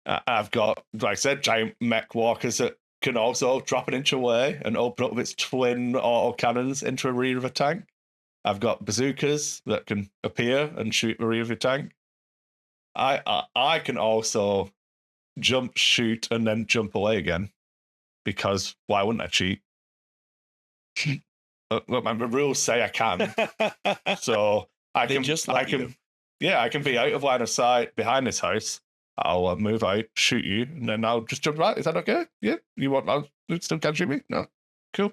I've got, like I said, giant mech walkers that can also drop an inch away and open up with its twin auto cannons into a rear of a tank. I've got bazookas that can appear and shoot the rear of a tank. I can also jump, shoot, and then jump away again, because why wouldn't I cheat? Look, my rules say I can, so I can be out of line of sight behind this house. I'll move out, shoot you, and then I'll just jump right. Is that okay? Yeah, you still can't shoot me? No, cool.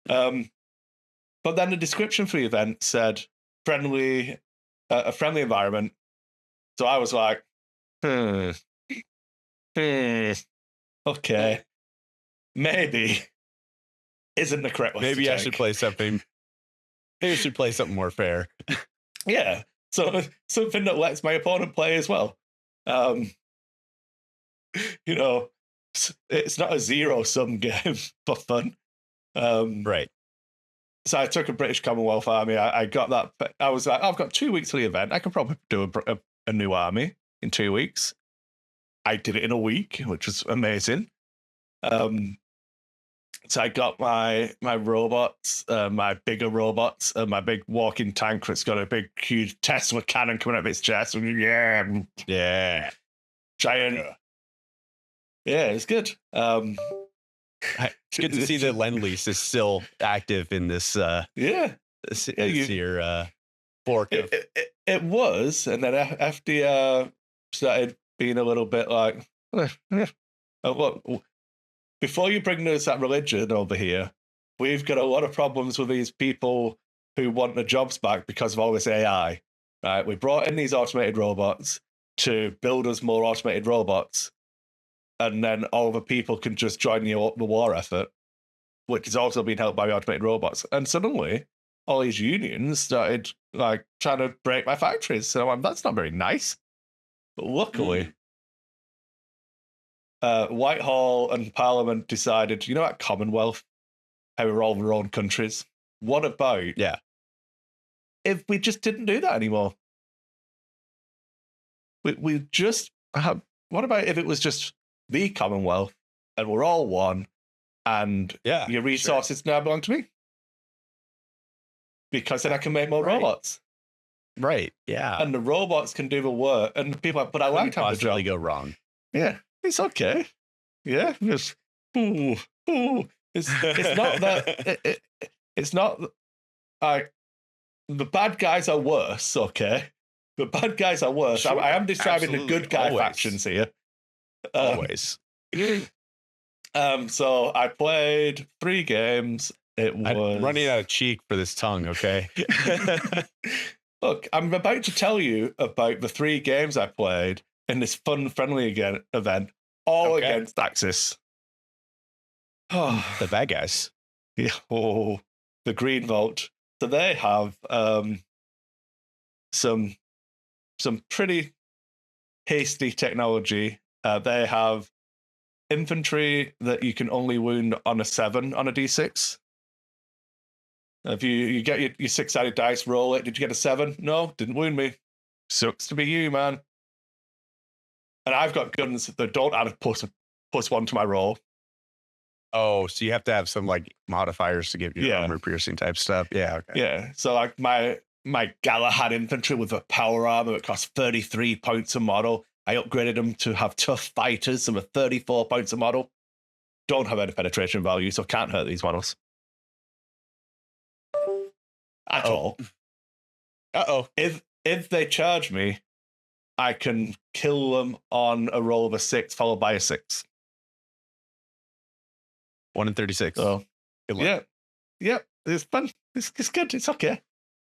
But then the description for the event said a friendly environment. So I was like, okay, maybe isn't the correct one. Maybe I should play something. Maybe I should play something more fair. Yeah, so something that lets my opponent play as well. It's not a zero-sum game for fun. Right. So I took a British Commonwealth army. I got that. I was like, I've got 2 weeks for the event. I can probably do a new army in 2 weeks. I did it in a week, which was amazing. So I got my robots, my bigger robots, and my big walking tank that's got a big, huge Tesla cannon coming out of its chest. Yeah. Giant. Yeah, it's good. It's good to see that Lend-Lease is still active in this. This year fork. It was, and then FDR started being a little bit like, look, before you bring us that religion over here, we've got a lot of problems with these people who want their jobs back because of all this AI. Right? We brought in these automated robots to build us more automated robots, and then all the people can just join the war effort, which is also being helped by the automated robots. And suddenly, all these unions started like trying to break my factories. So that's not very nice. But luckily, Whitehall and Parliament decided, at Commonwealth, how we're all our own countries. What about if we just didn't do that anymore? We just have. What about if it was just the Commonwealth and we're all one, and your resources now belong to me? because then I can make more Right. robots. Right. Yeah. And the robots can do the work. And people are like, but I like to have the possibly job. go wrong. Yeah, it's okay. Yeah, just ooh. It's not that it's not like the bad guys are worse. Okay, the bad guys are worse. Sure, I am describing absolutely. the good guy Always. factions here. Always. So I played 3 games. I'm running out of cheek for this tongue. Okay. Look, I'm about to tell you about the 3 games I played in this fun, friendly event, all against Axis. The bad guys. Yeah, the Green Vault. So they have some pretty hasty technology. They have infantry that you can only wound on a 7 on a d6. If you get your 6-sided dice, roll it. Did you get a 7? No, didn't wound me. Sucks to be you, man. And I've got guns that don't add a +1 to my roll. Oh, so you have to have some like modifiers to give you armor piercing type stuff. Yeah. Okay. Yeah. So like my Galahad infantry with a power armor, it costs 33 points a model. I upgraded them to have tough fighters, some are 34 points a model. Don't have any penetration value, so can't hurt these models. At all. If they charge me, I can kill them on a roll of a 6 followed by a 6. 1 in 36. So yeah, it's fun. It's good. It's okay.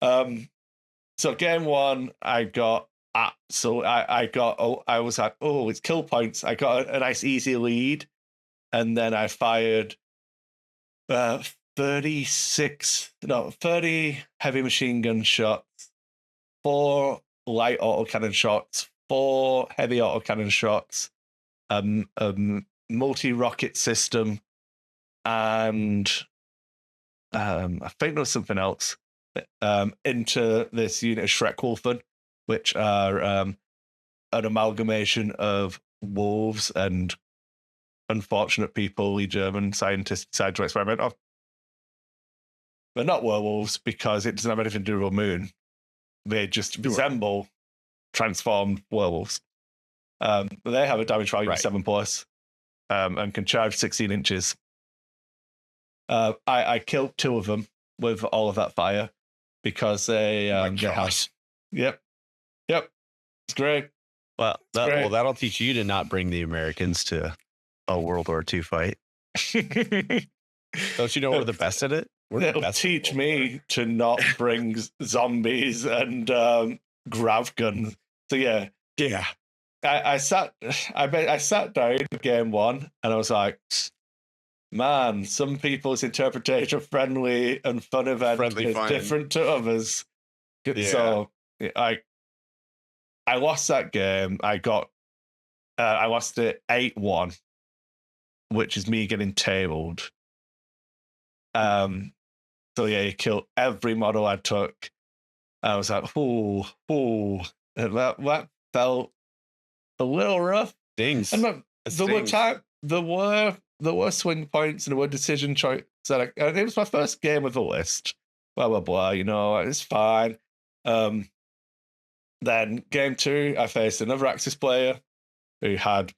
So game 1, I got I was like, oh, it's kill points. I got a nice easy lead, and then I fired 30 heavy machine gun shots, 4 light autocannon shots, 4 heavy autocannon shots, multi-rocket system, and I think there was something else into this unit of Schreckwolfen, which are an amalgamation of wolves and unfortunate people the German scientists decided to experiment on. They're not werewolves because it doesn't have anything to do with a moon. They just resemble transformed werewolves. They have a damage value of 7+, and can charge 16 inches. I killed 2 of them with all of that fire because they have. Yep. It's great. Well, that'll teach you to not bring the Americans to a World War II fight. Don't you know we're the best at it? It'll teach me to not bring zombies and grav guns. So yeah. I sat down in game 1 and I was like, man, some people's interpretation of friendly and fun event is different to others. Yeah. So I lost that game. I lost it 8-1, which is me getting tabled. So yeah, he killed every model I took. I was like, ooh, and that felt a little rough. Stings. And there were swing points and there were decision choices. It was my first game with a list. Blah blah blah. You know, it's fine. Then game 2, I faced another Axis player who had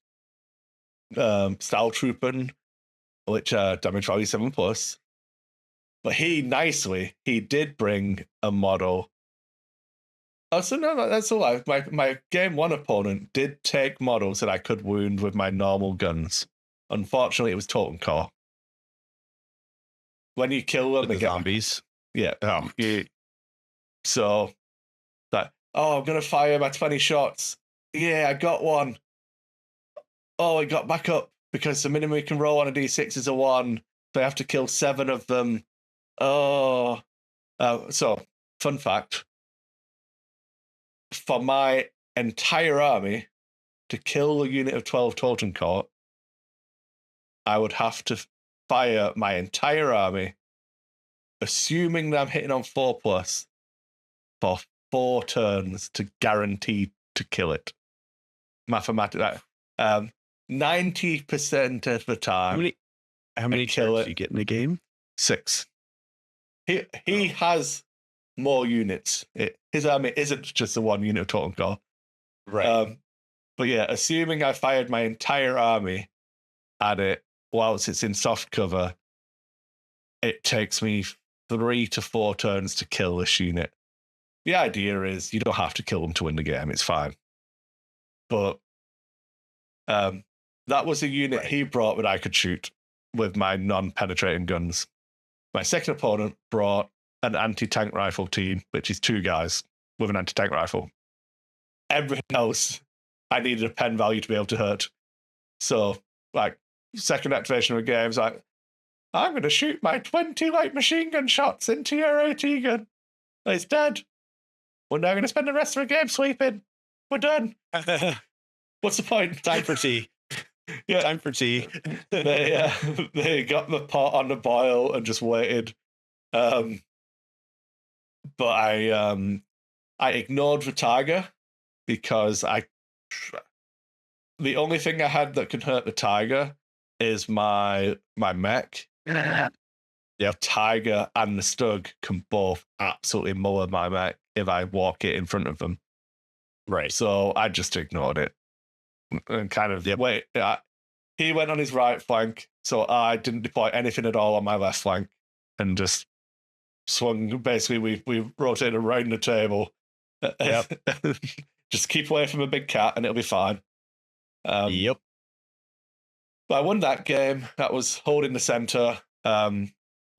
Style Trooping, which damage value 7+. But he did bring a model. Oh, so no, that's all right. My game 1 opponent did take models that I could wound with my normal guns. Unfortunately, it was Totem Core. When you kill them, they get zombies. Yeah. So, I'm going to fire my 20 shots. Yeah, I got one. Oh, I got back up because the minimum you can roll on a d6 is a 1. So I have to kill 7 of them. So, fun fact. For my entire army to kill a unit of 12 Totem Core, I would have to fire my entire army, assuming that I'm hitting on 4+, for 4 turns to guarantee to kill it. Mathematically, 90% of the time. How many kills do you get in a game? 6. He has more units. His army isn't just the one unit of total core. Right. But yeah, assuming I fired my entire army at it whilst it's in soft cover, it takes me 3 to 4 turns to kill this unit. The idea is you don't have to kill them to win the game. It's fine. But that was a unit he brought that I could shoot with my non-penetrating guns. My second opponent brought an anti-tank rifle team, which is 2 guys with an anti-tank rifle. Everything else, I needed a pen value to be able to hurt. So, like, second activation of the game is like, I'm going to shoot my 20 light machine gun shots into your AT gun. It's dead. We're now going to spend the rest of the game sleeping. We're done. What's the point? Time for tea. Yeah. Time for tea. They got the pot on the boil and just waited. But I ignored the tiger because the only thing I had that can hurt the tiger is my mech. Yeah, tiger and the stug can both absolutely muller my mech if I walk it in front of them. Right. So I just ignored it and kind of wait. He went on his right flank, so I didn't deploy anything at all on my left flank and just swung. Basically, we rotated around the table. Yep. Just keep away from a big cat and it'll be fine. Yep. But I won that game. That was holding the center.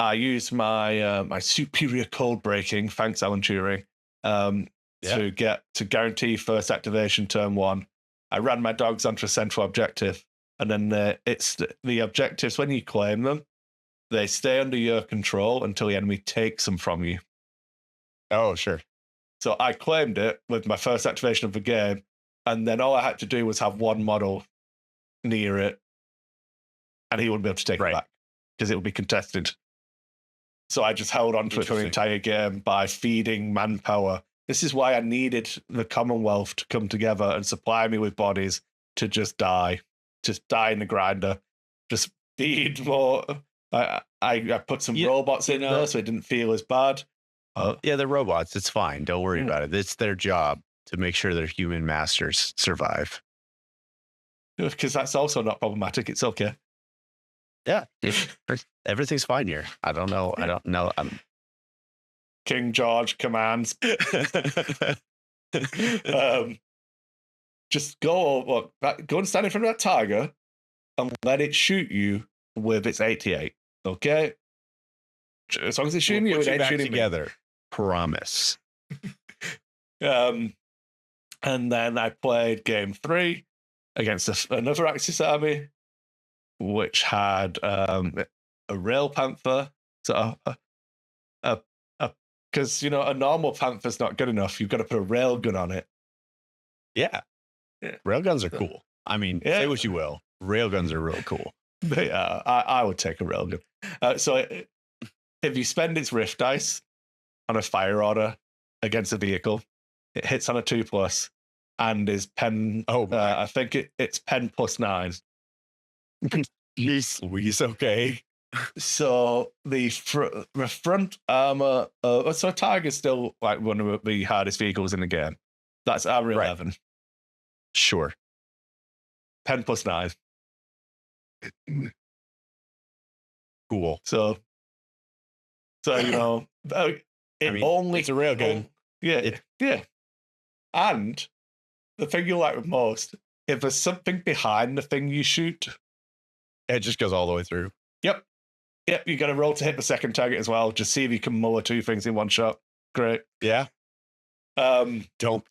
I used my my superior code breaking, thanks Alan Turing, to guarantee first activation turn 1. I ran my dogs onto a central objective, and then the objectives, when you claim them, they stay under your control until the enemy takes them from you. Oh, sure. So I claimed it with my first activation of the game, and then all I had to do was have one model near it, and he wouldn't be able to take it back because it would be contested. So I just held on to it for the entire game by feeding manpower. This is why I needed the Commonwealth to come together and supply me with bodies to just die in the grinder, just feed more. I put some robots in there so it didn't feel as bad. Yeah, they're robots. It's fine. Don't worry about it. It's their job to make sure their human masters survive. Because that's also not problematic. It's okay. Yeah, everything's fine here. I don't know. King George commands. Just go and stand in front of that tiger and let it shoot you with its 88. Okay? As long as it's shooting you, it ain't shooting together. Promise. And then I played game 3 against another Axis army, which had a rail panther. So because a normal panther's not good enough. You've got to put a rail gun on it. Yeah. Railguns are cool. I mean, say what you will. Railguns are real cool. Yeah, I would take a railgun. So if you spend its rift dice on a fire order against a vehicle, it hits on a 2+, and is pen. I think it's pen +9. Jeez Louise, okay. So the front armor. So Tiger's still like one of the hardest vehicles in the game. That's armor 11. Sure. Pen +9. Cool. So it's a rail gun. Yeah. And the thing you like the most, if there's something behind the thing you shoot, it just goes all the way through. Yep. You got to roll to hit the second target as well. Just see if you can muller 2 things in one shot. Great. Yeah. Don't.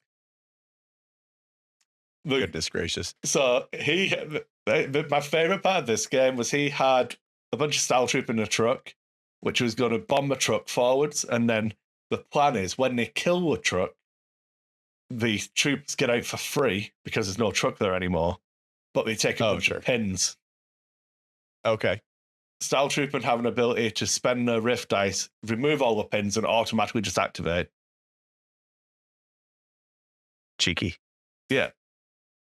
Goodness gracious. So my favorite part of this game was he had a bunch of Style Troop in a truck, which was going to bomb the truck forwards. And then the plan is when they kill the truck, the troops get out for free because there's no truck there anymore, but they take a bunch of pins. Okay. Style Troop would have an ability to spend the rift dice, remove all the pins, and automatically just activate. Cheeky. Yeah.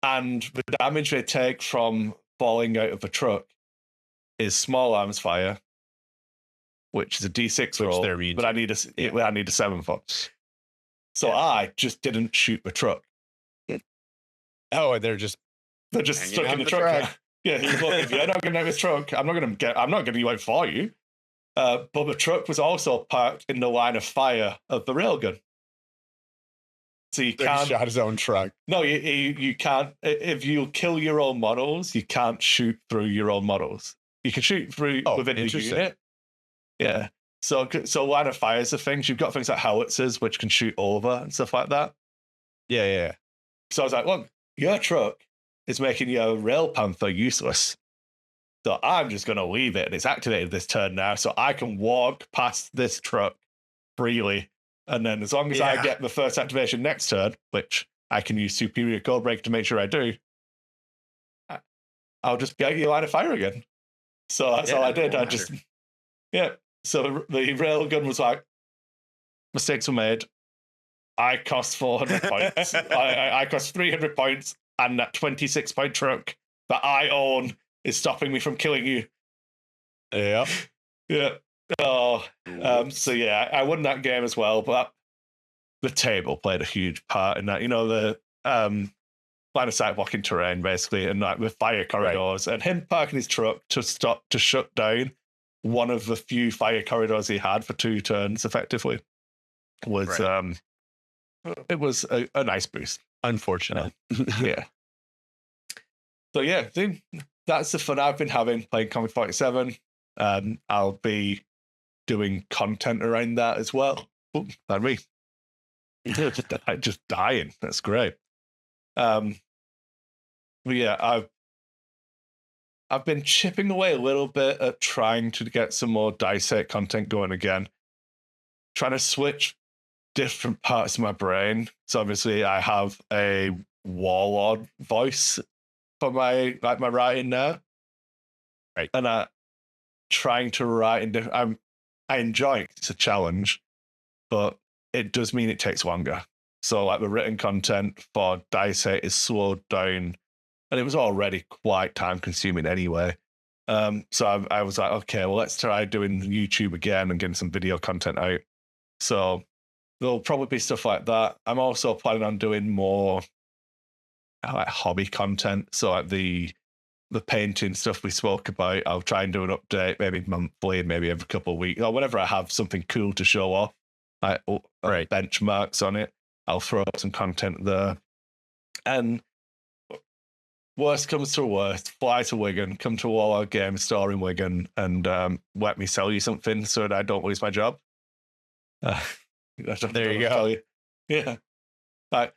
And the damage they take from falling out of a truck is small arms fire. which is a D6 Which roll, they're immune but to. I need a 7 for. So Yeah. I just didn't shoot the truck. Oh, they're just stuck in the truck. truck. Yeah, look, if you're not going to have this truck, I'm not going to go out for you. But the truck was also parked in the line of fire of the railgun. So you he can't shot his own truck. No, you can't. If you kill your own models, you can't shoot through your own models. You can shoot through within the unit. Yeah. So line of fires are things. You've got things like howitzers, which can shoot over and stuff like that. Yeah. So I was like, look, your truck is making your Rail Panther useless. So I'm just going to leave it. And it's activated this turn now. So I can walk past this truck freely. And then as long as I get the first activation next turn, which I can use Superior Codebreaker to make sure I do, I'll just get your line of fire again. So that's all I did. So the railgun was like, mistakes were made. I cost 400 points. I cost 300 points, and that 26-point truck that I own is stopping me from killing you. Yeah. Yeah. Oh, so yeah, I won that game as well, but the table played a huge part in that. You know, the line of sight blocking terrain, basically, and like the fire corridors, and him parking his truck to shut down one of the few fire corridors he had for 2 turns, effectively, was it was a nice boost. Unfortunate. Yeah. So yeah, that's the fun I've been having playing Comic 47. I'll be doing content around that as well. Oh, pardon me. Just dying. That's great. But yeah, I've been chipping away a little bit at trying to get some more Dice 8 content going again. Trying to switch different parts of my brain. So obviously I have a warlord voice for my writing now. Right. And trying to write in different, I enjoy it. It's a challenge, but it does mean it takes longer. So like the written content for Dice 8 is slowed down, and it was already quite time consuming anyway. So I was like, okay, well, let's try doing YouTube again and getting some video content out. So there'll probably be stuff like that. I'm also planning on doing more like hobby content. So like the painting stuff we spoke about, I'll try and do an update, maybe monthly, maybe every couple of weeks, or whenever I have something cool to show off, like benchmarks on it, I'll throw up some content there. And worst comes to worst, fly to Wigan, come to all our game store in Wigan, and let me sell you something so that I don't lose my job. There you go. Yeah. Like,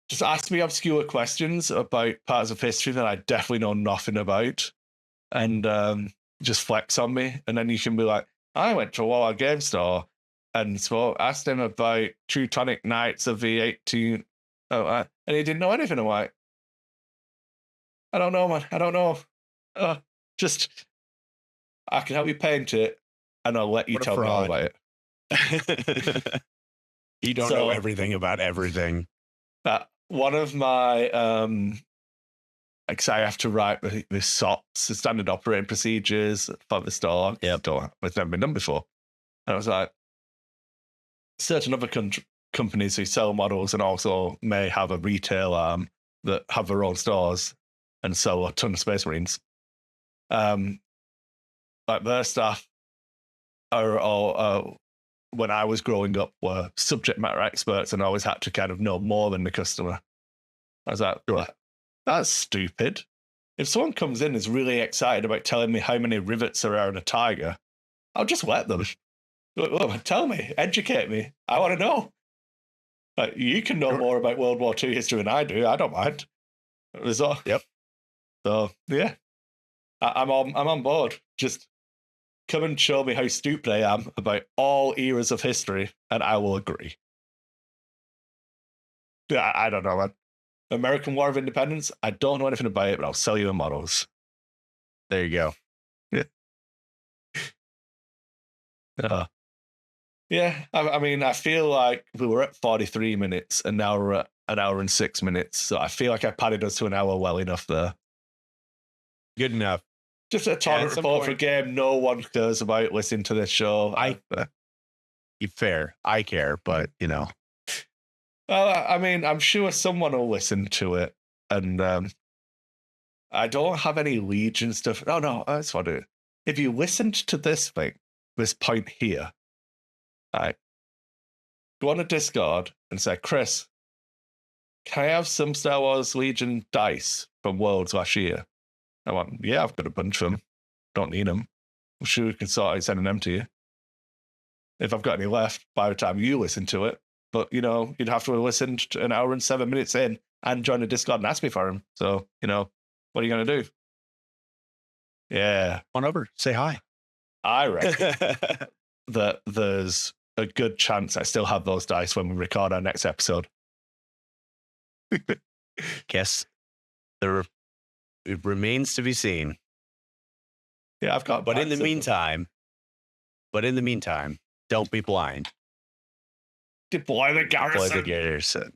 just ask me obscure questions about parts of history that I definitely know nothing about, and just flex on me. And then you can be like, I went to a Wall Game Store and asked him about Teutonic Knights of the 18th. And he didn't know anything. I'm like, I don't know, man. I don't know. Just, I can help you paint it, and I'll let you tell me all about it. You don't know everything about everything. One of my, I have to write the SOPs, the standard operating procedures for the store. Yeah, it's never been done before. And I was like, certain other companies who sell models and also may have a retail arm that have their own stores and sell a ton of Space Marines. Like their staff are all, when I was growing up, were subject matter experts and always had to kind of know more than the customer. I was like, that's stupid. If someone comes in and is really excited about telling me how many rivets there are in a Tiger, I'll just let them. Tell me, educate me. I want to know. Like, you can know more about World War II history than I do. I don't mind. Yep. So yeah, I'm on board. Just come and show me how stupid I am about all eras of history, and I will agree. Yeah, I don't know, man. American War of Independence, I don't know anything about it, but I'll sell you the models. There you go. Yeah. Yeah, I mean, I feel like we were at 43 minutes, and now we're at an hour and 6 minutes. So I feel like I padded us to an hour well enough there. Good enough. Just a tournament report for a game no one cares about listening to this show. Fair. I care, but you know. I mean, I'm sure someone will listen to it, and I don't have any Legion stuff. Oh no, that's what it is. If you listened to this point here, right, go on a Discord and say, Chris, can I have some Star Wars Legion dice from Worlds last year? I went, yeah, I've got a bunch of them. Don't need them. I'm sure we can sort out sending them to you. If I've got any left by the time you listen to it. But, you know, you'd have to have listened to an hour and 7 minutes in and join the Discord and ask me for them. So, you know, what are you going to do? Yeah. Come on over. Say hi. I reckon that there's a good chance I still have those dice when we record our next episode. Guess it remains to be seen. Yeah, I've got. But in the meantime, don't be blind. Deploy the Garrison. Deploy the Garrison.